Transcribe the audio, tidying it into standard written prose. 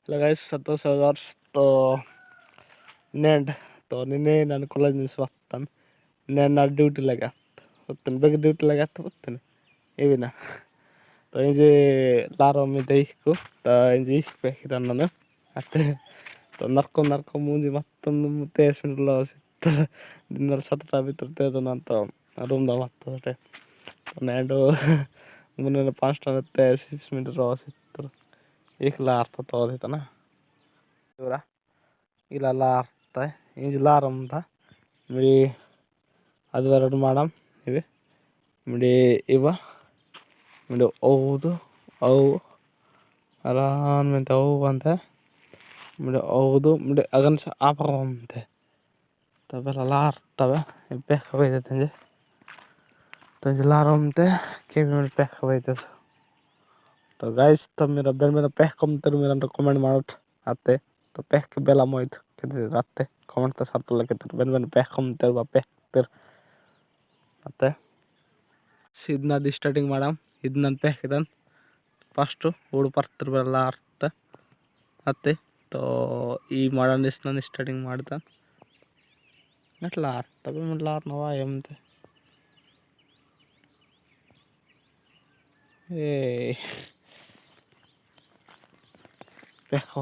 hello guys 27,000 तो NAND तो निन्ने ನಾನು ಕಾಲೇಜ್ ನಿಸ್ವತ್ತನ್ నేను డ్యూటీ లగా వత్తను బెగ్ డ్యూటీ లగా వత్తను ఏవినా तो इंजे लारो में देखो तो इंजे पेखिरान नने अते तो नरको मुंजी मत्तन तेस मिनट लो सित दिनर 7टा भीतर ते तो नंत रूम दा मत्त तो नेडो मुने 5टा ते 6 मिनट रो सित एक लार तो देता ना ಇವರ ಇಲ್ಲ ಲಾರ್ತ ಇಂಜ್ ಲಾರಮ್ ತ ಮಿಡಿ ಅದೆರಡು ಮಾಡಮ್ ಇವೆ ಮಿಡಿ ಇವ ಮಿಡಿ ಔದು ಅವು ಅರಾನ್ ಮೆಂತ ಅವು ಅಂತ ಮಿಡಿ ಔದು ಮಿಡಿ ಅಗನ್ ಸ ಆಪರಂತೆ ತಬೆಲ್ಲ ಲಾರ್ತವೆ ಪೆಕ್ ಬೈದೆ ತಂಜೆ ತಂಜೆ ಲಾರಮ್ತೆ ಕೆವಿ ಮಿಡಿ ಪೆಕ್ ಬೈದೆ तो गाइस तो मेरा बेल मेरा पैक कम तेरे मेरा कमेंट मारो आते तो पैक के बेला मोइट के राते कमेंट तो साथ लगे तेरे बेल मेरा पैक कम तेरे पैक तेरे आते सीधना दी स्टार्टिंग माडम इदना पैक इदन फर्स्ट ओड पर्तर बेला आर्ते आते तो ಈ ಮಾಡನ್ ಇಸ್ನ ಸ್ಟಾರ್ಟಿಂಗ್ ಮಾಡ್ತಾ ನಟ್ಲ ಆರ್ತವೆ ಮಟ್ಲ ಆರ್ನವ ಎಂತೆ ಏ पैक